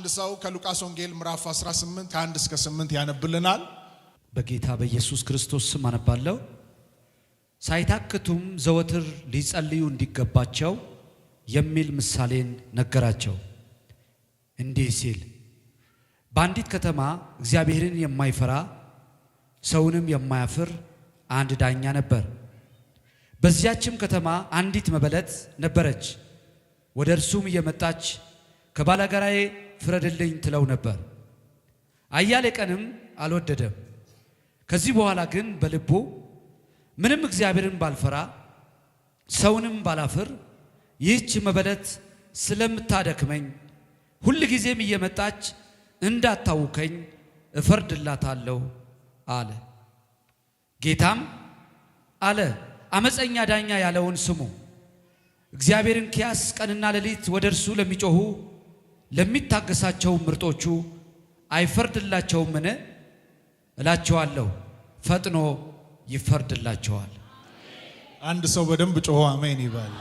አንድ ሰው ከሉቃስ ወንጌል ምዕራፍ 18 ከ1 እስከ 8 ያነብልናል። በጌታ በኢየሱስ ክርስቶስ ስም አነባለሁ። ሳይታክቱም ዘወትር ሊጸልዩ እንዲገባቸው የሚል ምሳሌን ነገራቸው። እንዲህ ሲል በአንዲት ከተማ እግዚአብሔርን የማይፈራ ሰውንም የማያፍር አንድ ዳኛ ነበር። በዚያችም ከተማ አንዲት መበለት ነበረች። ወደ እርሱም እየመጣች ከባላጋራዬ ፍረድልኝ ትለው ነበር። አያሌ ቀንም አልወደደም። ከዚህ በኋላ ግን በልቡ ምንም እግዚአብሔርን ባልፈራ ሰውንም ባላፍር ይህች መበለት ስለምታደክመኝ ሁል ጊዜም እየመጣች እንዳታውከኝ እፈርድላታለሁ አለ። ጌታም አለ፣ አመፀኛ ዳኛ ያለውን ስሙ። እግዚአብሔርን ኪያስ ቀንና ሌሊት ወደ እርሱ ለሚጮኹ ለሚታገሳቸው ምርጦቹ አይፈርድላቸውምን? እላቸዋለሁ ፈጥኖ ይፈርድላቸዋል። አንድ ሰው በደንብ ጮሆ አሜን ይባል።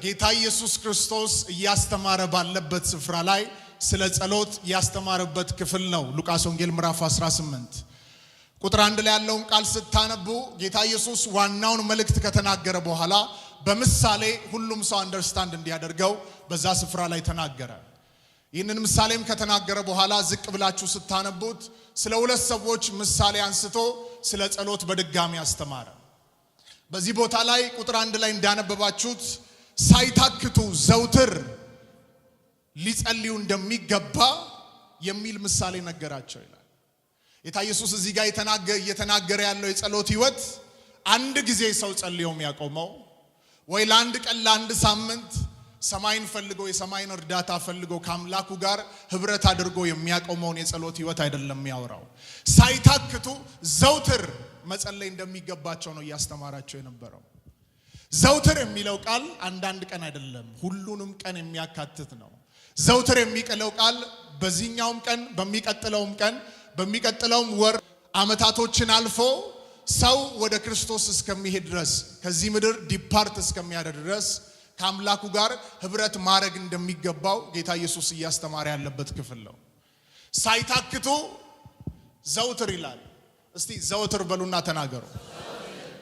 ጌታ ኢየሱስ ክርስቶስ እያስተማረ ባለበት ስፍራ ላይ ስለ ጸሎት ያስተማረበት ክፍል ነው። ሉቃስ ወንጌል ምዕራፍ 18 ቁጥር 1 ላይ ያለውን ቃል ስታነቡ ጌታ ኢየሱስ ዋናውን መልእክት ከተናገረ በኋላ በምሳሌ ሁሉም ሰው አንደርስታንድ እንዲያደርገው በዛ ስፍራ ላይ ተናገረ። ይህንን ምሳሌም ከተናገረ በኋላ ዝቅ ብላችሁ ስታነቡት ስለ ሁለት ሰዎች ምሳሌ አንስቶ ስለ ጸሎት በድጋሚ አስተማረ። በዚህ ቦታ ላይ ቁጥር 1 ላይ እንዳነበባችሁት ሳይታክቱ ዘውትር ሊጸልዩ እንደሚገባ የሚል ምሳሌ ነገራቸው ይላል። ጌታ ኢየሱስ እዚህ ጋር እየተናገረ ያለው የጸሎት ህይወት አንድ ጊዜ ሰው ጸልዮ የሚያቆመው ወይ ለአንድ ቀን ለአንድ ሳምንት ሰማይን ፈልጎ የሰማይን እርዳታ ፈልጎ ከአምላኩ ጋር ህብረት አድርጎ የሚያቆመውን የጸሎት ህይወት አይደለም የሚያወራው። ሳይታክቱ ዘውትር መጸለይ እንደሚገባቸው ነው እያስተማራቸው የነበረው። ዘውትር የሚለው ቃል አንዳንድ ቀን አይደለም፣ ሁሉንም ቀን የሚያካትት ነው። ዘውትር የሚቀለው ቃል በዚህኛውም ቀን በሚቀጥለውም ቀን በሚቀጥለውም ወር አመታቶችን አልፎ ሰው ወደ ክርስቶስ እስከሚሄድ ድረስ ከዚህ ምድር ዲፓርት እስከሚያደርግ ድረስ ከአምላኩ ጋር ህብረት ማድረግ እንደሚገባው ጌታ ኢየሱስ እያስተማረ ያለበት ክፍል ነው። ሳይታክቱ ዘውትር ይላል። እስቲ ዘውትር በሉና ተናገሩ።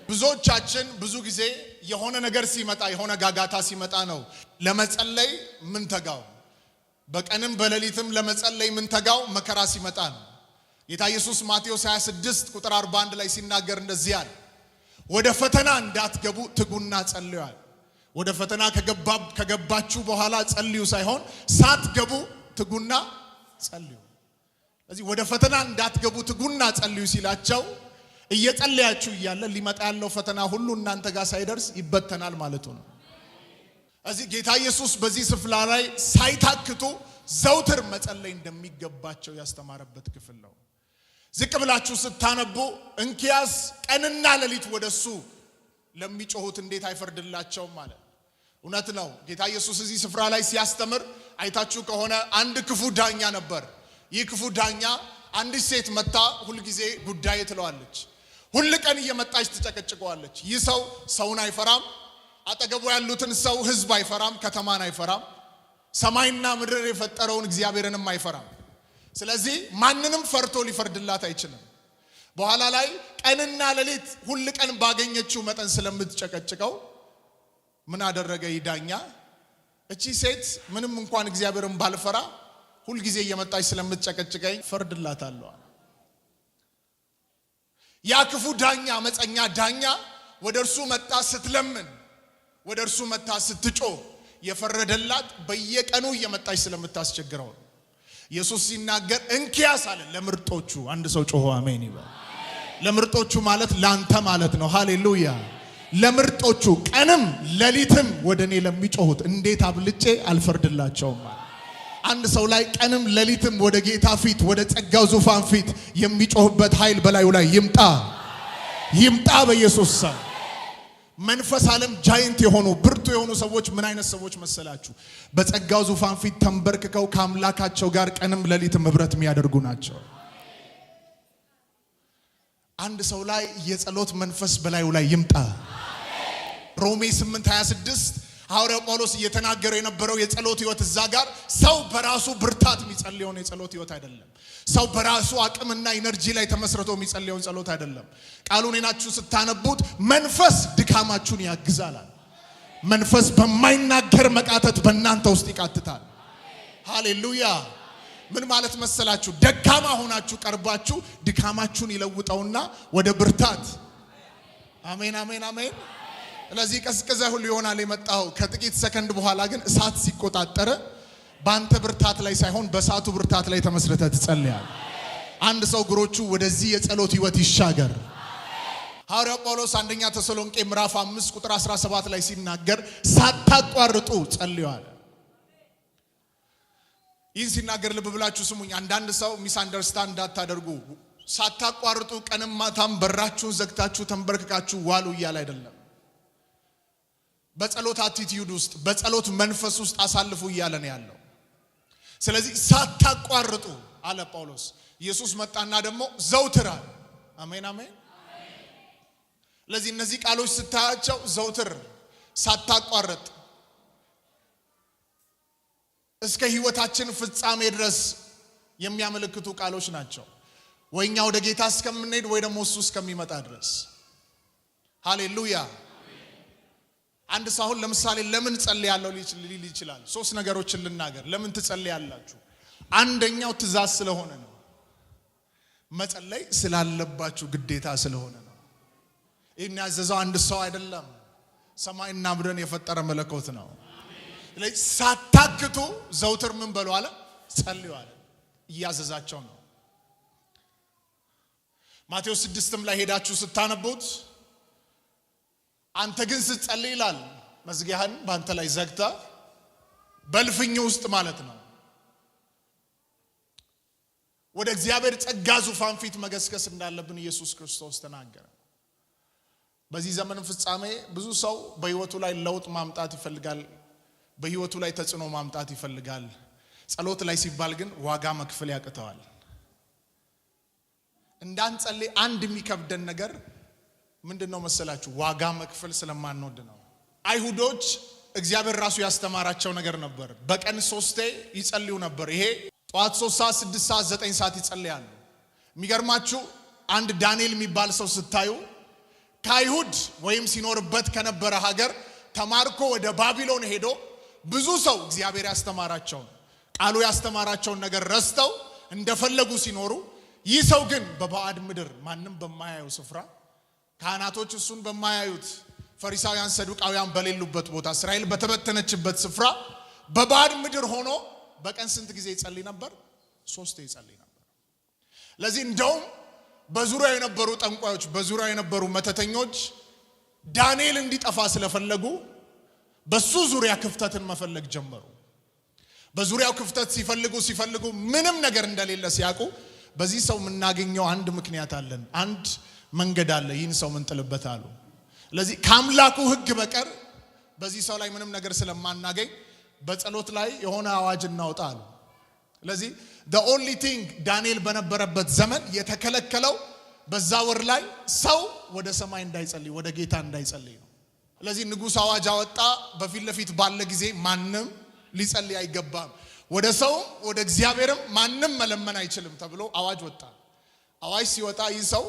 ብዙዎቻችን ብዙ ጊዜ የሆነ ነገር ሲመጣ የሆነ ጋጋታ ሲመጣ ነው ለመጸለይ ምን ተጋው። በቀንም በሌሊትም ለመጸለይ ምን ተጋው መከራ ሲመጣ ነው። ጌታ ኢየሱስ ማቴዎስ 26 ቁጥር 41 ላይ ሲናገር እንደዚህ አለ፣ ወደ ፈተና እንዳትገቡ ትጉና ጸልዩ አለ። ወደ ፈተና ከገባችሁ በኋላ ጸልዩ ሳይሆን ሳትገቡ ትጉና ጸልዩ። ስለዚህ ወደ ፈተና እንዳትገቡ ትጉና ጸልዩ ሲላቸው እየጸለያችሁ እያለ ሊመጣ ያለው ፈተና ሁሉ እናንተ ጋር ሳይደርስ ይበተናል ማለቱ ነው። እዚህ ጌታ ኢየሱስ በዚህ ስፍራ ላይ ሳይታክቱ ዘውትር መጸለይ እንደሚገባቸው ያስተማረበት ክፍል ነው። ዝቅ ብላችሁ ስታነቡ እንኪያስ ቀንና ሌሊት ወደሱ ለሚጮሁት እንዴት አይፈርድላቸውም ማለት እውነት ነው። ጌታ ኢየሱስ እዚህ ስፍራ ላይ ሲያስተምር አይታችሁ ከሆነ አንድ ክፉ ዳኛ ነበር። ይህ ክፉ ዳኛ አንዲት ሴት መጣ ሁል ጊዜ ጉዳይ ትለዋለች። ሁል ቀን እየመጣች ትጨቀጭቀዋለች። ይህ ሰው ሰውን አይፈራም፣ አጠገቡ ያሉትን ሰው ህዝብ አይፈራም፣ ከተማን አይፈራም፣ ሰማይና ምድር የፈጠረውን እግዚአብሔርንም አይፈራም። ስለዚህ ማንንም ፈርቶ ሊፈርድላት አይችልም። በኋላ ላይ ቀንና ሌሊት ሁል ቀን ባገኘችው መጠን ስለምትጨቀጭቀው ምን አደረገ ይዳኛ? እቺ ሴት ምንም እንኳን እግዚአብሔርን ባልፈራ ሁል ጊዜ እየመጣች ስለምትጨቀጭቀኝ ፈርድላታለሁ። ያ ክፉ ዳኛ አመፀኛ ዳኛ ወደ እርሱ መጣ ስትለምን፣ ወደ እርሱ መጣ ስትጮ የፈረደላት በየቀኑ እየመጣች ስለምታስቸግረው። ኢየሱስ ሲናገር እንኪያስ አለ ለምርጦቹ። አንድ ሰው ጮሆ አሜን ይበል። ለምርጦቹ ማለት ላንተ ማለት ነው። ሃሌሉያ። ለምርጦቹ ቀንም ሌሊትም ወደኔ ለሚጮሁት እንዴት አብልጬ አልፈርድላቸውም። አንድ ሰው ላይ ቀንም ሌሊትም ወደ ጌታ ፊት ወደ ጸጋው ዙፋን ፊት የሚጮህበት ኃይል በላዩ ላይ ይምጣ ይምጣ በኢየሱስ ስም። መንፈስ ዓለም ጃይንት የሆኑ ብርቱ የሆኑ ሰዎች ምን አይነት ሰዎች መሰላችሁ? በጸጋው ዙፋን ፊት ተንበርክከው ከአምላካቸው ጋር ቀንም ሌሊትም ህብረት የሚያደርጉ ናቸው። አንድ ሰው ላይ የጸሎት መንፈስ በላዩ ላይ ይምጣ። ሮሜ 8:26 ሐዋርያው ጳውሎስ እየተናገረው የነበረው የጸሎት ህይወት እዛ ጋር ሰው በራሱ ብርታት የሚጸልየው የጸሎት ህይወት አይደለም። ሰው በራሱ አቅምና ኢነርጂ ላይ ተመስርቶ የሚጸልየው ጸሎት አይደለም። ቃሉን እናችሁ ስታነቡት መንፈስ ድካማችሁን ያግዛል። መንፈስ በማይናገር መቃተት በእናንተ ውስጥ ይቃትታል። ሃሌሉያ። ምን ማለት መሰላችሁ? ደካማ ሆናችሁ ቀርባችሁ ድካማችሁን ይለውጠውና ወደ ብርታት። አሜን አሜን አሜን። ስለዚህ ቀዝቀዘህ ሁሉ ይሆናል የመጣው። ከጥቂት ሰከንድ በኋላ ግን እሳት ሲቆጣጠረ ባንተ ብርታት ላይ ሳይሆን በእሳቱ ብርታት ላይ ተመስርተህ ትጸልያለህ። አንድ ሰው እግሮቹ ወደዚህ የጸሎት ህይወት ይሻገር። ሐዋርያው ጳውሎስ አንደኛ ተሰሎንቄ ምዕራፍ 5 ቁጥር 17 ላይ ሲናገር ሳታቋርጡ ጸልዩ አለ። ይህን ሲናገር ልብ ብላችሁ ስሙኝ። አንዳንድ ሰው ሚስ አንደርስታንድ እንዳታደርጉ፣ ሳታቋርጡ ቀንም ማታም በራችሁን ዘግታችሁ ተንበርክካችሁ ዋሉ እያለ አይደለም። በጸሎት አቲቲዩድ ውስጥ በጸሎት መንፈስ ውስጥ አሳልፉ እያለ ነው ያለው። ስለዚህ ሳታቋርጡ አለ ጳውሎስ። ኢየሱስ መጣና ደግሞ ዘውትር አለ። አሜን አሜን። ስለዚህ እነዚህ ቃሎች ስታያቸው ዘውትር፣ ሳታቋርጥ እስከ ህይወታችን ፍጻሜ ድረስ የሚያመለክቱ ቃሎች ናቸው። ወይኛ ወደ ጌታ እስከምንሄድ ወይ ደግሞ እሱ እስከሚመጣ ድረስ። ሃሌሉያ። አንድ ሰው አሁን ለምሳሌ ለምን ጸልያለሁ ሊል ይችላል። ሶስት ነገሮችን ልናገር። ለምን ትጸልያላችሁ? አንደኛው ትእዛዝ ስለሆነ ነው። መጸለይ ስላለባችሁ ግዴታ ስለሆነ ነው። ይህን ያዘዘው አንድ ሰው አይደለም፣ ሰማይና ምድርን የፈጠረ መለኮት ነው። ስለዚህ ሳታክቱ ዘውትር ምን በሉ አለ? ጸልዩ አለ። እያዘዛቸው ነው። ማቴዎስ 6 ላይ ሄዳችሁ ስታነቡት አንተ ግን ስትጸልይ ይላል መዝጊያህን በአንተ ላይ ዘግታ በልፍኝ ውስጥ ማለት ነው ወደ እግዚአብሔር ጸጋ ዙፋን ፊት መገስገስ እንዳለብን ኢየሱስ ክርስቶስ ተናገረ። በዚህ ዘመን ፍጻሜ ብዙ ሰው በህይወቱ ላይ ለውጥ ማምጣት ይፈልጋል። በህይወቱ ላይ ተጽዕኖ ማምጣት ይፈልጋል። ጸሎት ላይ ሲባል ግን ዋጋ መክፈል ያቅተዋል። እንዳንጸልይ አንድ የሚከብደን ነገር ምንድነው መሰላችሁ? ዋጋ መክፈል ስለማንወድ ነው። አይሁዶች እግዚአብሔር ራሱ ያስተማራቸው ነገር ነበር። በቀን 3 ይጸልዩ ነበር። ይሄ ጠዋት 3 ሰዓት፣ 6 ሰዓት፣ 9 ሰዓት ይጸልያሉ። የሚገርማችሁ አንድ ዳንኤል የሚባል ሰው ስታዩ ከአይሁድ ወይም ሲኖርበት ከነበረ ሀገር ተማርኮ ወደ ባቢሎን ሄዶ ብዙ ሰው እግዚአብሔር ያስተማራቸውን ቃሉ ያስተማራቸውን ነገር ረስተው እንደፈለጉ ሲኖሩ፣ ይህ ሰው ግን በባዕድ ምድር ማንም በማያየው ስፍራ፣ ካህናቶች እሱን በማያዩት፣ ፈሪሳውያን ሰዱቃውያን በሌሉበት ቦታ፣ እስራኤል በተበተነችበት ስፍራ በባዕድ ምድር ሆኖ በቀን ስንት ጊዜ ይጸልይ ነበር? 3 ይጸልይ ነበር። ለዚህ እንደውም በዙሪያው የነበሩ ጠንቋዮች፣ በዙሪያው የነበሩ መተተኞች ዳንኤል እንዲጠፋ ስለፈለጉ በሱ ዙሪያ ክፍተትን መፈለግ ጀመሩ። በዙሪያው ክፍተት ሲፈልጉ ምንም ነገር እንደሌለ ሲያውቁ በዚህ ሰው የምናገኘው አንድ ምክንያት አለን፣ አንድ መንገድ አለ፣ ይህን ሰው ምንጥልበት አሉ። ስለዚህ ከአምላኩ ሕግ በቀር በዚህ ሰው ላይ ምንም ነገር ስለማናገኝ በጸሎት ላይ የሆነ አዋጅ እናውጣሉ። ስለዚህ the only thing ዳንኤል በነበረበት ዘመን የተከለከለው በዛ ወር ላይ ሰው ወደ ሰማይ እንዳይጸልይ፣ ወደ ጌታ እንዳይጸልይ ነው። ስለዚህ ንጉሥ አዋጅ አወጣ። በፊት ለፊት ባለ ጊዜ ማንም ሊጸልይ አይገባም፣ ወደ ሰው ወደ እግዚአብሔርም ማንም መለመን አይችልም ተብሎ አዋጅ ወጣ። አዋጅ ሲወጣ ይህ ሰው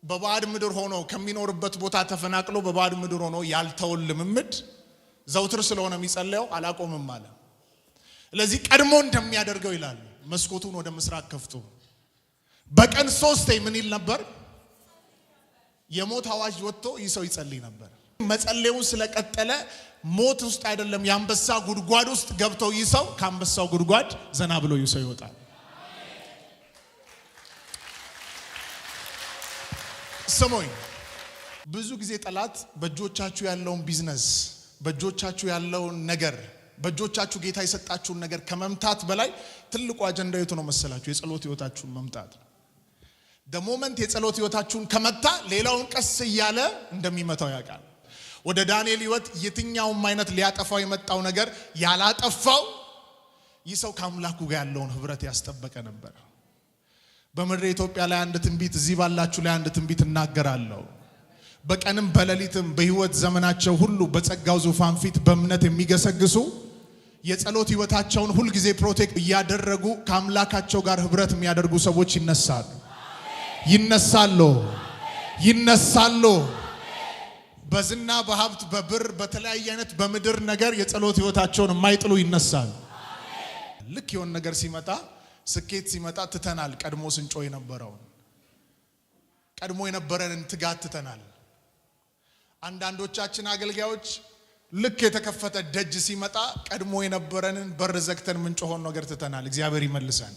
በባዕድ ምድር ሆኖ ከሚኖርበት ቦታ ተፈናቅሎ በባዕድ ምድር ሆኖ ያልተወል ልምምድ ዘውትር ስለሆነ የሚጸልየው አላቆምም አለ። ስለዚህ ቀድሞ እንደሚያደርገው ይላል መስኮቱን ወደ ምስራቅ ከፍቶ በቀን 3 ምን ይል ነበር? የሞት አዋጅ ወጥቶ ይህ ሰው ይጸልይ ነበር። መጸለዩን ስለቀጠለ ሞት ውስጥ አይደለም የአንበሳ ጉድጓድ ውስጥ ገብቶ ይህ ሰው ከአንበሳው ጉድጓድ ዘና ብሎ ይህ ሰው ይወጣል። ስሙኝ፣ ብዙ ጊዜ ጠላት በእጆቻችሁ ያለውን ቢዝነስ፣ በእጆቻችሁ ያለውን ነገር፣ በእጆቻችሁ ጌታ የሰጣችሁን ነገር ከመምታት በላይ ትልቁ አጀንዳ የቱ ነው መሰላችሁ? የጸሎት ህይወታችሁን መምታት። ደሞመንት የጸሎት ህይወታችሁን ከመታ ሌላውን ቀስ እያለ እንደሚመታው ያውቃል። ወደ ዳንኤል ህይወት የትኛውም አይነት ሊያጠፋው የመጣው ነገር ያላጠፋው ይህ ሰው ከአምላኩ ጋር ያለውን ህብረት ያስጠበቀ ነበር። በምድር ኢትዮጵያ ላይ አንድ ትንቢት፣ እዚህ ባላችሁ ላይ አንድ ትንቢት እናገራለሁ። በቀንም በሌሊትም በሕይወት ዘመናቸው ሁሉ በጸጋው ዙፋን ፊት በእምነት የሚገሰግሱ የጸሎት ሕይወታቸውን ሁሉ ጊዜ ፕሮቴክት እያደረጉ ከአምላካቸው ጋር ህብረት የሚያደርጉ ሰዎች ይነሳሉ። ይነሳሉ። በዝና በሀብት በብር በተለያየ አይነት በምድር ነገር የጸሎት ሕይወታቸውን የማይጥሉ ይነሳሉ። ልክ የሆነ ነገር ሲመጣ ስኬት ሲመጣ ትተናል። ቀድሞ ስንጮ የነበረንን ትጋት ትተናል። አንዳንዶቻችን አገልጋዮች ልክ የተከፈተ ደጅ ሲመጣ ቀድሞ የነበረንን በር ዘግተን ምንጮሆን ነገር ትተናል። እግዚአብሔር ይመልሰን።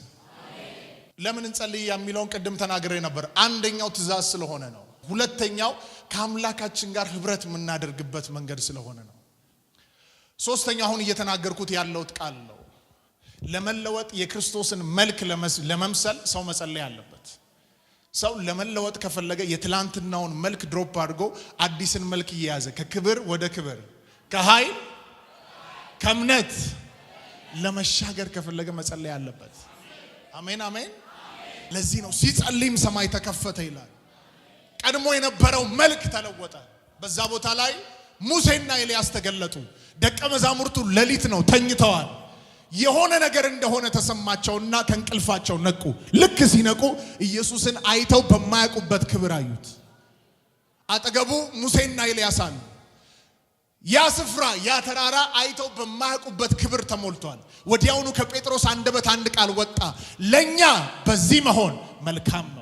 ለምን እንጸልይ የሚለውን ቅድም ተናግሬ ነበር። አንደኛው ትእዛዝ ስለሆነ ነው። ሁለተኛው ከአምላካችን ጋር ህብረት የምናደርግበት መንገድ ስለሆነ ነው። ሶስተኛው አሁን እየተናገርኩት ያለውት ቃል ነው። ለመለወጥ የክርስቶስን መልክ ለመምሰል ሰው መጸለይ አለበት። ሰው ለመለወጥ ከፈለገ የትላንትናውን መልክ ድሮፕ አድርጎ አዲስን መልክ እየያዘ ከክብር ወደ ክብር ከኃይል ከእምነት ለመሻገር ከፈለገ መጸለይ አለበት። አሜን አሜን። ለዚህ ነው ሲጸልይም ሰማይ ተከፈተ ይላል። ቀድሞ የነበረው መልክ ተለወጠ። በዛ ቦታ ላይ ሙሴና ኤልያስ ተገለጡ። ደቀ መዛሙርቱ ሌሊት ነው ተኝተዋል። የሆነ ነገር እንደሆነ ተሰማቸውና ከእንቅልፋቸው ነቁ። ልክ ሲነቁ ኢየሱስን አይተው በማያውቁበት ክብር አዩት። አጠገቡ ሙሴና ኤልያስ አሉ። ያ ስፍራ ያ ተራራ አይተው በማያውቁበት ክብር ተሞልቷል። ወዲያውኑ ከጴጥሮስ አንደበት አንድ ቃል ወጣ። ለኛ በዚህ መሆን መልካም ነው።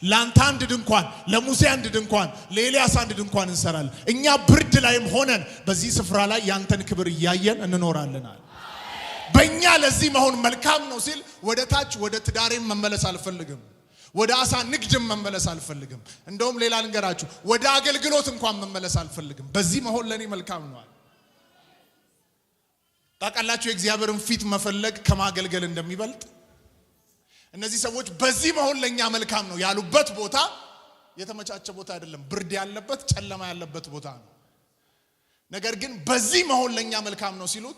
ላንተ አንድ ድንኳን፣ ለሙሴ አንድ ድንኳን፣ ለኤልያስ አንድ ድንኳን እንሰራለን። እኛ ብርድ ላይም ሆነን በዚህ ስፍራ ላይ ያንተን ክብር እያየን እንኖራለን። በእኛ ለዚህ መሆን መልካም ነው ሲል ወደ ታች ወደ ትዳሬም መመለስ አልፈልግም፣ ወደ አሳ ንግድም መመለስ አልፈልግም። እንደውም ሌላ ልንገራችሁ፣ ወደ አገልግሎት እንኳን መመለስ አልፈልግም። በዚህ መሆን ለኔ መልካም ነው። ታውቃላችሁ የእግዚአብሔርን ፊት መፈለግ ከማገልገል እንደሚበልጥ። እነዚህ ሰዎች በዚህ መሆን ለኛ መልካም ነው ያሉበት ቦታ የተመቻቸ ቦታ አይደለም፣ ብርድ ያለበት ጨለማ ያለበት ቦታ ነው። ነገር ግን በዚህ መሆን ለኛ መልካም ነው ሲሉት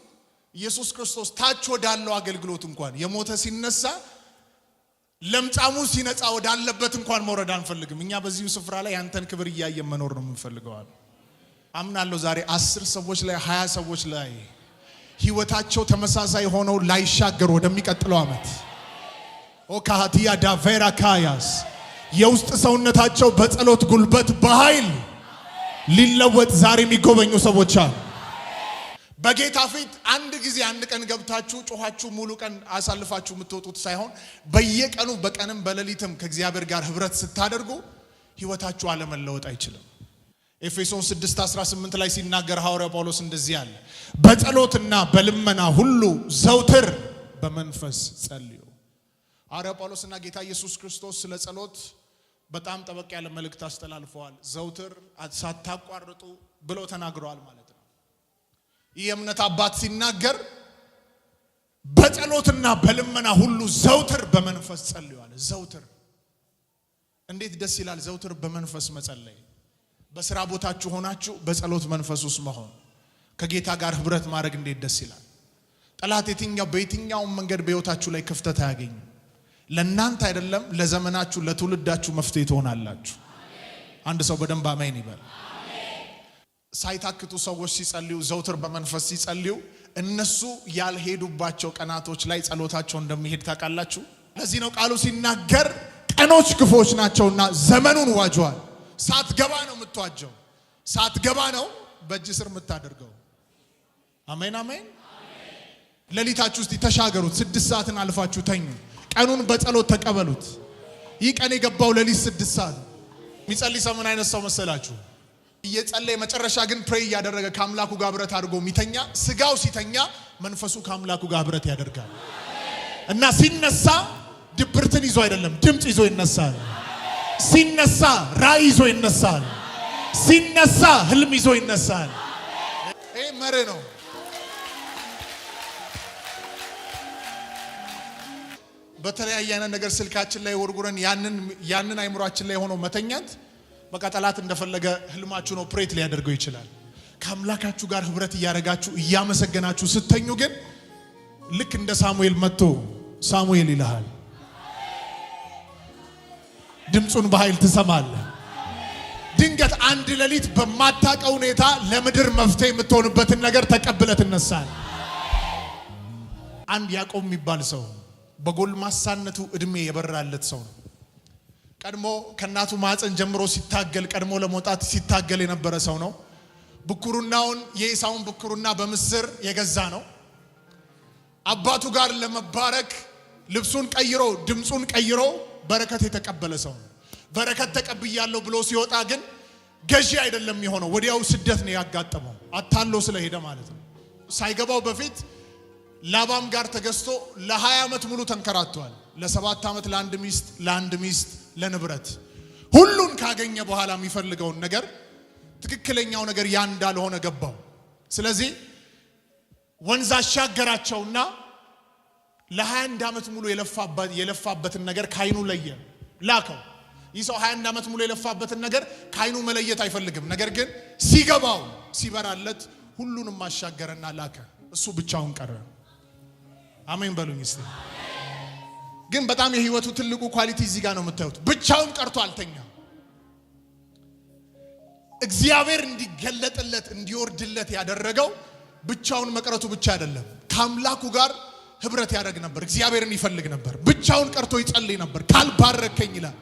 ኢየሱስ ክርስቶስ ታች ወዳለው አገልግሎት እንኳን የሞተ ሲነሳ ለምጻሙ ሲነጻ ወዳለበት እንኳን መውረድ አንፈልግም። እኛ በዚሁ ስፍራ ላይ ያንተን ክብር እያየን መኖር ነው የምንፈልገው። አምናለሁ ዛሬ 10 ሰዎች ላይ 20 ሰዎች ላይ ህይወታቸው ተመሳሳይ ሆነው ላይሻገር ወደሚቀጥለው ዓመት ኦካሃቲያ ዳቬራ ካያስ የውስጥ ሰውነታቸው በጸሎት ጉልበት በኃይል ሊለወጥ ዛሬ የሚጎበኙ ሰዎች አሉ። በጌታ ፊት አንድ ጊዜ አንድ ቀን ገብታችሁ ጮኻችሁ ሙሉ ቀን አሳልፋችሁ የምትወጡት ሳይሆን በየቀኑ በቀንም በሌሊትም ከእግዚአብሔር ጋር ህብረት ስታደርጉ ህይወታችሁ አለመለወጥ አይችልም። ኤፌሶን 6:18 ላይ ሲናገር ሐዋርያው ጳውሎስ እንደዚህ አለ፣ በጸሎትና በልመና ሁሉ ዘውትር በመንፈስ ጸልዩ። ሐዋርያው ጳውሎስና ጌታ ኢየሱስ ክርስቶስ ስለ ጸሎት በጣም ጠበቅ ያለ መልእክት አስተላልፈዋል። ዘውትር ሳታቋርጡ ብለው ተናግረዋል ማለት ነው። ይህ የእምነት አባት ሲናገር በጸሎትና በልመና ሁሉ ዘውትር በመንፈስ ጸልዩ አለ። ዘውትር እንዴት ደስ ይላል! ዘውትር በመንፈስ መጸለይ። በስራ ቦታችሁ ሆናችሁ በጸሎት መንፈስ ውስጥ መሆን፣ ከጌታ ጋር ህብረት ማድረግ እንዴት ደስ ይላል! ጠላት በየትኛው መንገድ በህይወታችሁ ላይ ክፍተት አያገኝም። ለእናንተ አይደለም ለዘመናችሁ ለትውልዳችሁ መፍትሄ ትሆናላችሁ። አንድ ሰው በደንብ አሜን ይበል። ሳይታክቱ ሰዎች ሲጸልዩ ዘውትር በመንፈስ ሲጸልዩ እነሱ ያልሄዱባቸው ቀናቶች ላይ ጸሎታቸው እንደሚሄድ ታውቃላችሁ። ለዚህ ነው ቃሉ ሲናገር ቀኖች ክፎች ናቸውና ዘመኑን ዋጀዋል። ሳትገባ ነው የምትዋጀው፣ ሳትገባ ነው በእጅ ስር የምታደርገው። አሜን አሜን። ሌሊታችሁ ውስጥ ተሻገሩት። 6 ሰዓትን አልፋችሁ ተኙ። ቀኑን በጸሎት ተቀበሉት። ይህ ቀን የገባው ሌሊት 6 ሰዓት የሚጸልይ ሰው ምን አይነት ሰው መሰላችሁ? እየጸለየ መጨረሻ ግን ፕሬይ እያደረገ ከአምላኩ ጋር ህብረት አድርጎ የሚተኛ፣ ስጋው ሲተኛ መንፈሱ ከአምላኩ ጋር ህብረት ያደርጋል። እና ሲነሳ ድብርትን ይዞ አይደለም ድምጽ ይዞ ይነሳል። ሲነሳ ራእይ ይዞ ይነሳል። ሲነሳ ህልም ይዞ ይነሳል። ይሄ መሬ ነው። በተለያየ አይነት ነገር ስልካችን ላይ ወርጉረን ያንን አይምሮአችን ላይ ሆኖ መተኛት በቃ ጠላት እንደፈለገ ህልማችሁን ኦፕሬት ሊያደርገው ይችላል። ከአምላካችሁ ጋር ህብረት እያደረጋችሁ እያመሰገናችሁ ስተኙ ግን ልክ እንደ ሳሙኤል መጥቶ ሳሙኤል ይልሃል። ድምጹን በኃይል ትሰማለህ። ድንገት አንድ ሌሊት በማታውቀው ሁኔታ ለምድር መፍትሄ የምትሆንበትን ነገር ተቀብለ ትነሳል። አንድ ያዕቆብ የሚባል ሰው በጎልማሳነቱ እድሜ የበራለት ሰው ነው። ቀድሞ ከናቱ ማዕፀን ጀምሮ ሲታገል ቀድሞ ለመውጣት ሲታገል የነበረ ሰው ነው። ብኩርናውን የኢሳውን ብኩርና በምስር የገዛ ነው። አባቱ ጋር ለመባረክ ልብሱን ቀይሮ ድምጹን ቀይሮ በረከት የተቀበለ ሰው ነው። በረከት ተቀብያለሁ ብሎ ሲወጣ ግን ገዢ አይደለም የሆነው። ወዲያው ስደት ነው ያጋጠመው። አታሎ ስለሄደ ማለት ነው። ሳይገባው በፊት ላባም ጋር ተገዝቶ ለ20 ዓመት ሙሉ ተንከራቷል። ለ7 ዓመት ለአንድ ሚስት ለንብረት ሁሉን ካገኘ በኋላ የሚፈልገውን ነገር ትክክለኛው ነገር ያ እንዳልሆነ ገባው። ስለዚህ ወንዝ አሻገራቸውና ለ21 ዓመት ሙሉ የለፋበትን ነገር ካይኑ ለየ ላከው። ይህ ሰው 21 ዓመት ሙሉ የለፋበትን ነገር ካይኑ መለየት አይፈልግም። ነገር ግን ሲገባው ሲበራለት ሁሉንም አሻገረና ላከ። እሱ ብቻውን ቀረ። አሜን በሉኝ እስቲ። ግን በጣም የህይወቱ ትልቁ ኳሊቲ እዚህ ጋር ነው የምታዩት። ብቻውን ቀርቶ አልተኛም። እግዚአብሔር እንዲገለጥለት እንዲወርድለት ያደረገው ብቻውን መቅረቱ ብቻ አይደለም። ከአምላኩ ጋር ህብረት ያደርግ ነበር። እግዚአብሔርን ይፈልግ ነበር። ብቻውን ቀርቶ ይጸልይ ነበር። ካልባረከኝ ይላል።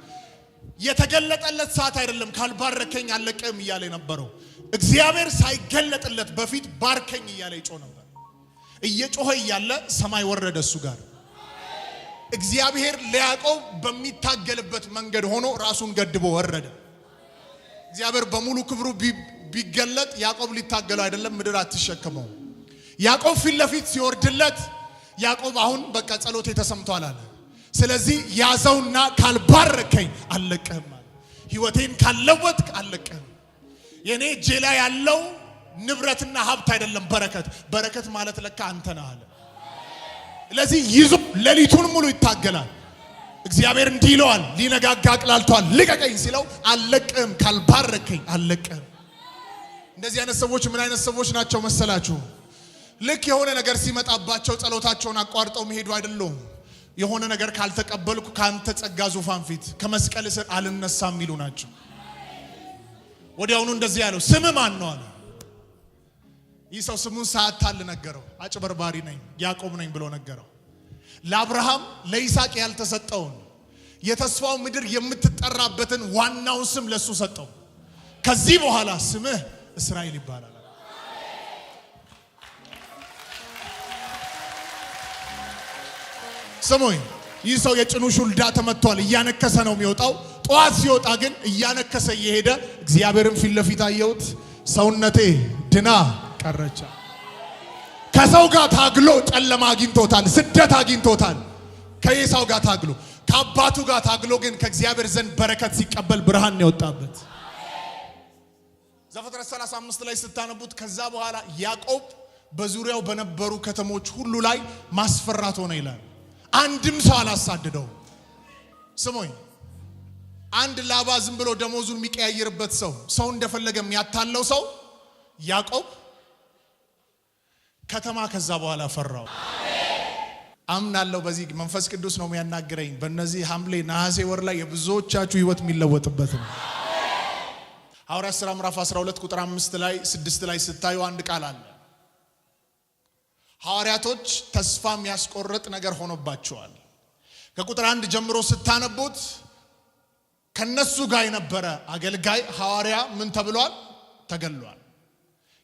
የተገለጠለት ሰዓት አይደለም ካልባረከኝ አለቀም እያለ ነበረው። እግዚአብሔር ሳይገለጥለት በፊት ባርከኝ እያለ ይጮህ ነበር። እየጮኸ እያለ ሰማይ ወረደ እሱ ጋር። እግዚአብሔር ለያዕቆብ በሚታገልበት መንገድ ሆኖ ራሱን ገድቦ ወረደ። እግዚአብሔር በሙሉ ክብሩ ቢገለጥ ያዕቆብ ሊታገለው አይደለም፣ ምድር አትሸከመው። ያዕቆብ ፊት ለፊት ሲወርድለት ያዕቆብ አሁን በቃ ጸሎቴ ተሰምቷል አለ። ስለዚህ ያዘውና ካልባረከኝ አልለቅህም አለ። ህይወቴን ካልለወጥክ አልለቅህም። የኔ እጄ ላይ ያለው ንብረትና ሀብት አይደለም በረከት ማለት ለካ አንተ ነህ አለ። ስለዚህ ይዞ ሌሊቱን ሙሉ ይታገላል። እግዚአብሔር እንዲህ ይለዋል፣ ሊነጋጋ አቅላልቷል። ልቀቀኝ ሲለው አልለቅህም፣ ካልባረከኝ አልለቅህም። እንደዚህ አይነት ሰዎች ምን አይነት ሰዎች ናቸው መሰላችሁ? ልክ የሆነ ነገር ሲመጣባቸው ጸሎታቸውን አቋርጠው መሄዱ አይደለም። የሆነ ነገር ካልተቀበልኩ ካንተ ጸጋ ዙፋን ፊት ከመስቀል ስር አልነሳም የሚሉ ናቸው። ወዲያውኑ እንደዚህ ያለው ስም ማን ነው አለ። ይህ ሰው ስሙን ሳያታል ነገረው። አጭበርባሪ ነኝ ያዕቆብ ነኝ ብሎ ነገረው። ለአብርሃም ለይስሐቅ ያልተሰጠውን የተስፋው ምድር የምትጠራበትን ዋናውን ስም ለሱ ሰጠው። ከዚህ በኋላ ስምህ እስራኤል ይባላል። ስሙኝ፣ ይህ ሰው የጭኑ ሹልዳ ተመቷል። እያነከሰ ነው የሚወጣው። ጠዋት ሲወጣ ግን እያነከሰ እየሄደ እግዚአብሔርን ፊት ለፊት አየሁት፣ ሰውነቴ ድና ቀረቻ። ከሰው ጋር ታግሎ ጨለማ አግኝቶታል፣ ስደት አግኝቶታል። ከኤሳው ጋር ታግሎ ከአባቱ ጋር ታግሎ ግን ከእግዚአብሔር ዘንድ በረከት ሲቀበል ብርሃን የወጣበት። ዘፍጥረት 35 ላይ ስታነቡት ከዛ በኋላ ያዕቆብ በዙሪያው በነበሩ ከተሞች ሁሉ ላይ ማስፈራት ሆነ ይላል። አንድም ሰው አላሳደደው። ስሙኝ፣ አንድ ላባ ዝም ብሎ ደሞዙን የሚቀያየርበት ሰው እንደፈለገ የሚያታለው ሰው ያዕቆብ ከተማ ከዛ በኋላ ፈራው። አምናለሁ በዚህ መንፈስ ቅዱስ ነው የሚያናግረኝ። በእነዚህ ሐምሌ ነሐሴ ወር ላይ የብዙዎቻችሁ ህይወት የሚለወጥበት ነው። ሐዋርያት ሥራ ምዕራፍ 12 ቁጥር 5 ላይ 6 ላይ ስታዩ አንድ ቃል አለ። ሐዋርያቶች ተስፋ የሚያስቆርጥ ነገር ሆኖባቸዋል። ከቁጥር 1 ጀምሮ ስታነቡት ከነሱ ጋር የነበረ አገልጋይ ሐዋርያ ምን ተብሏል? ተገሏል።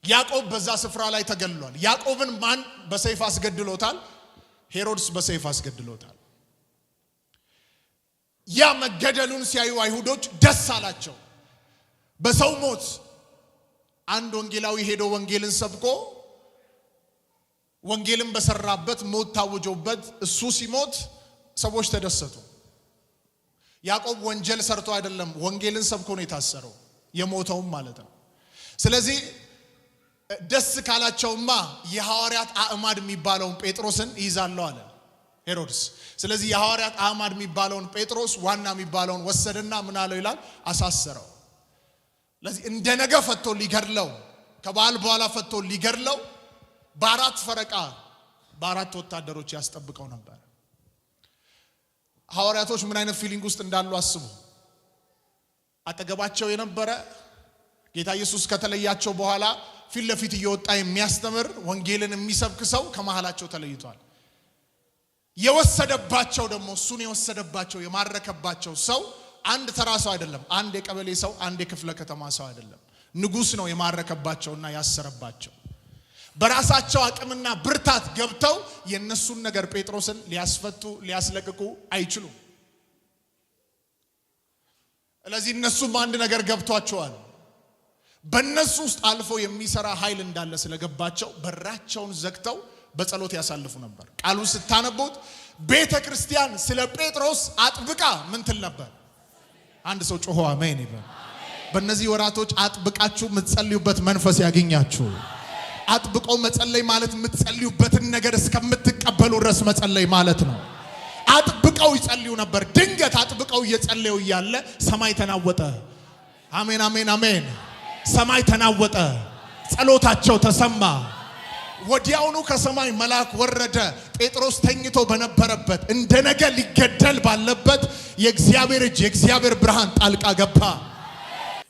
ያዕቆብ በዛ ስፍራ ላይ ተገሏል። ያዕቆብን ማን በሰይፍ አስገድሎታል? ሄሮድስ በሰይፍ አስገድሎታል። ያ መገደሉን ሲያዩ አይሁዶች ደስ አላቸው። በሰው ሞት አንድ ወንጌላዊ ሄዶ ወንጌልን ሰብኮ ወንጌልን በሰራበት ሞት ታውጆበት እሱ ሲሞት ሰዎች ተደሰቱ። ያዕቆብ ወንጀል ሰርቶ አይደለም ወንጌልን ሰብኮ ነው የታሰረው፣ የሞተውም ማለት ነው። ስለዚህ ደስ ካላቸውማ የሐዋርያት አዕማድ የሚባለውን ጴጥሮስን ይዛለው አለ ሄሮድስ። ስለዚህ የሐዋርያት አዕማድ የሚባለውን ጴጥሮስ ዋና የሚባለውን ወሰደና ምን አለው ይላል? አሳሰረው። ስለዚህ እንደነገ ፈቶ ሊገድለው ከበዓል በኋላ ፈቶ ሊገድለው በአራት ፈረቃ በአራት ወታደሮች ያስጠብቀው ነበር። ሐዋርያቶች ምን አይነት ፊሊንግ ውስጥ እንዳሉ አስቡ። አጠገባቸው የነበረ ጌታ ኢየሱስ ከተለያቸው በኋላ ፊት ለፊት እየወጣ የሚያስተምር ወንጌልን የሚሰብክ ሰው ከመሃላቸው ተለይቷል። የወሰደባቸው ደግሞ እሱን የወሰደባቸው የማረከባቸው ሰው አንድ ተራ ሰው አይደለም። አንድ የቀበሌ ሰው፣ አንድ የክፍለ ከተማ ሰው አይደለም። ንጉስ ነው የማረከባቸውና ያሰረባቸው። በራሳቸው አቅምና ብርታት ገብተው የነሱን ነገር ጴጥሮስን ሊያስፈቱ ሊያስለቅቁ አይችሉም። ስለዚህ እነሱም አንድ ነገር ገብቷቸዋል። በእነሱ ውስጥ አልፎ የሚሰራ ኃይል እንዳለ ስለገባቸው በራቸውን ዘግተው በጸሎት ያሳልፉ ነበር። ቃሉን ስታነቡት ቤተክርስቲያን ስለ ጴጥሮስ አጥብቃ ምን ትል ነበር? አንድ ሰው ጮሆ አሜን ይበል። በእነዚህ ወራቶች አጥብቃችሁ የምትጸልዩበት መንፈስ ያገኛችሁ። አጥብቆ መጸለይ ማለት የምትጸልዩበትን ነገር እስከምትቀበሉ ድረስ መጸለይ ማለት ነው። አጥብቀው ይጸልዩ ነበር። ድንገት አጥብቀው እየጸለዩ እያለ ሰማይ ተናወጠ። አሜን አሜን አሜን። ሰማይ ተናወጠ። ጸሎታቸው ተሰማ። ወዲያውኑ ከሰማይ መልአክ ወረደ። ጴጥሮስ ተኝቶ በነበረበት እንደነገ ሊገደል ባለበት የእግዚአብሔር እጅ የእግዚአብሔር ብርሃን ጣልቃ ገባ።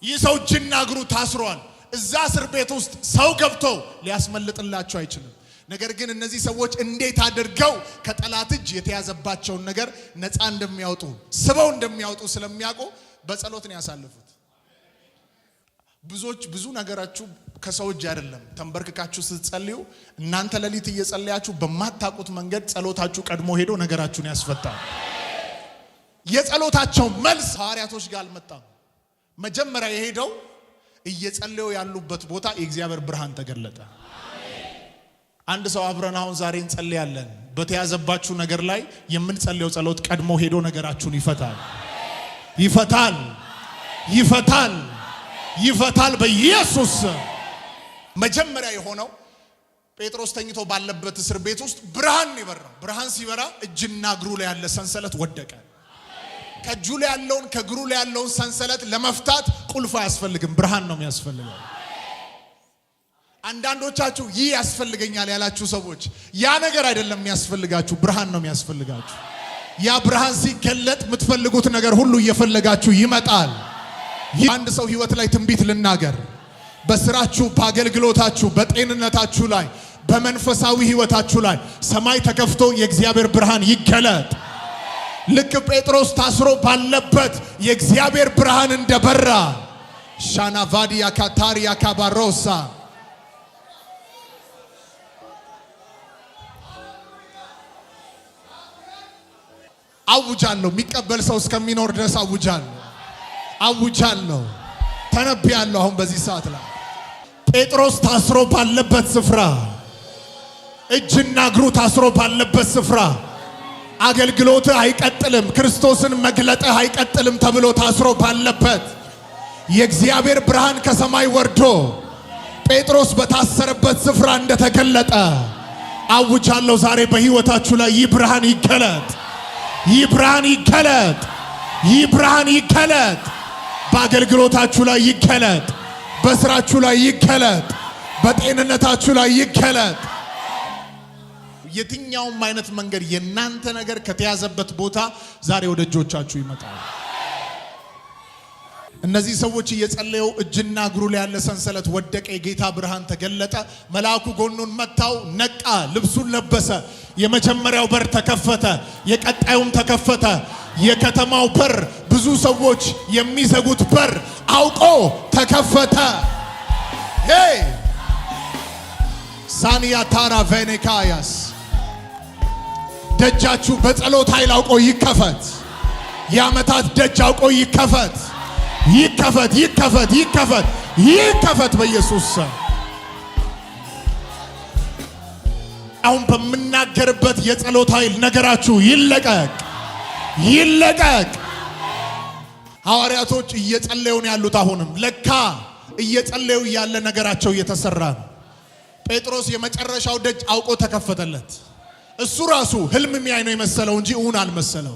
ይህ ሰው እጅና እግሩ ታስሯል። እዛ እስር ቤት ውስጥ ሰው ገብቶ ሊያስመልጥላቸው አይችልም። ነገር ግን እነዚህ ሰዎች እንዴት አድርገው ከጠላት እጅ የተያዘባቸውን ነገር ነፃ እንደሚያወጡ ስበው እንደሚያወጡ ስለሚያውቁ በጸሎት ነው ያሳለፉት። ብዙ ነገራችሁ ከሰው እጅ አይደለም። ተንበርክካችሁ ስትጸልዩ እናንተ ሌሊት እየጸለያችሁ በማታውቁት መንገድ ጸሎታችሁ ቀድሞ ሄዶ ነገራችሁን ያስፈታል። የጸሎታቸው መልስ ሐዋርያቶች ጋር አልመጣም። መጀመሪያ የሄደው እየጸለዩ ያሉበት ቦታ የእግዚአብሔር ብርሃን ተገለጠ። አንድ ሰው አብረን አሁን ዛሬ እንጸልያለን። በተያዘባችሁ ነገር ላይ የምንጸልየው ጸሎት ቀድሞ ሄዶ ነገራችሁን ይፈታል። ይፈታል ይፈታል ይፈታል በኢየሱስ። መጀመሪያ የሆነው ጴጥሮስ ተኝቶ ባለበት እስር ቤት ውስጥ ብርሃን ይበራል። ብርሃን ሲበራ እጅና እግሩ ላይ ያለ ሰንሰለት ወደቀ። ከእጁ ላይ ያለውን ከእግሩ ላይ ያለውን ሰንሰለት ለመፍታት ቁልፍ አያስፈልግም፣ ብርሃን ነው የሚያስፈልገው። አንዳንዶቻችሁ ይህ ያስፈልገኛል ያላችሁ ሰዎች ያ ነገር አይደለም የሚያስፈልጋችሁ፣ ብርሃን ነው የሚያስፈልጋችሁ። ያ ብርሃን ሲገለጥ የምትፈልጉት ነገር ሁሉ እየፈለጋችሁ ይመጣል። አንድ ሰው ህይወት ላይ ትንቢት ልናገር። በስራችሁ፣ በአገልግሎታችሁ፣ በጤንነታችሁ ላይ፣ በመንፈሳዊ ህይወታችሁ ላይ ሰማይ ተከፍቶ የእግዚአብሔር ብርሃን ይገለጥ። ልክ ጴጥሮስ ታስሮ ባለበት የእግዚአብሔር ብርሃን እንደበራ ሻናቫዲያ ካታሪያ ካባሮሳ አውጃለሁ። የሚቀበል ሰው እስከሚኖር ድረስ አውጃለሁ። ተነብያለሁ። አሁን በዚህ ሰዓት ላይ ጴጥሮስ ታስሮ ባለበት ስፍራ፣ እጅና እግሩ ታስሮ ባለበት ስፍራ አገልግሎትህ አይቀጥልም፣ ክርስቶስን መግለጥህ አይቀጥልም ተብሎ ታስሮ ባለበት የእግዚአብሔር ብርሃን ከሰማይ ወርዶ ጴጥሮስ በታሰረበት ስፍራ እንደተገለጠ አውጃለሁ። ዛሬ በህይወታችሁ ላይ ይህ ብርሃን ይገለጥ። ይህ ብርሃን ይገለጥ። ይህ ብርሃን ይገለጥ። በአገልግሎታችሁ ላይ ይገለጥ። በስራችሁ ላይ ይገለጥ። በጤንነታችሁ ላይ ይገለጥ። የትኛውም አይነት መንገድ የናንተ ነገር ከተያዘበት ቦታ ዛሬ ወደ እጆቻችሁ ይመጣል። እነዚህ ሰዎች እየጸለዩ እጅና እግሩ ላይ ያለ ሰንሰለት ወደቀ። የጌታ ብርሃን ተገለጠ። መልአኩ ጎኑን መታው፣ ነቃ፣ ልብሱን ለበሰ። የመጀመሪያው በር ተከፈተ፣ የቀጣዩም ተከፈተ። የከተማው በር ብዙ ሰዎች የሚዘጉት በር አውቆ ተከፈተ። ሄይ ሳኒያ ታራ ቬኔካያስ ደጃችሁ በጸሎት ኃይል አውቆ ይከፈት። የዓመታት ደጅ አውቆ ይከፈት። ይከፈት ይከፈት ይከፈት ይከፈት በኢየሱስ ስም። አሁን በምናገርበት የጸሎት ኃይል ነገራችሁ ይለቀቅ ይለቀቅ። ሐዋርያቶች እየጸለዩ ነው ያሉት። አሁንም ለካ እየጸለዩ ያለ ነገራቸው እየተሰራ ነው። ጴጥሮስ የመጨረሻው ደጅ አውቆ ተከፈተለት። እሱ ራሱ ህልም የሚያይ ነው የመሰለው እንጂ እውን አልመሰለው።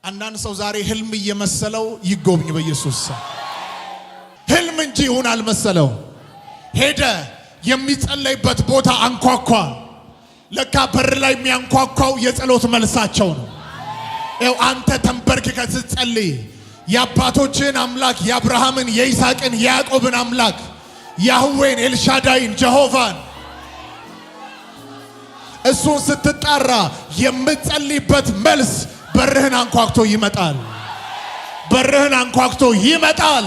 አንዳንድ ሰው ዛሬ ህልም እየመሰለው ይጎብኝ በኢየሱስ ስም። ህልም እንጂ እውን አልመሰለው። ሄደ፣ የሚጸለይበት ቦታ አንኳኳ። ለካ በር ላይ የሚያንኳኳው የጸሎት መልሳቸው ነው። አንተ ተንበርክከህ ስትጸልይ የአባቶችን አምላክ የአብርሃምን የይስሐቅን የያዕቆብን አምላክ ያህዌን ኤልሻዳይን ጀሆቫን እሱን ስትጣራ የምትጸልይበት መልስ በርህን አንኳኩቶ ይመጣል። በርህን አንኳኩቶ ይመጣል።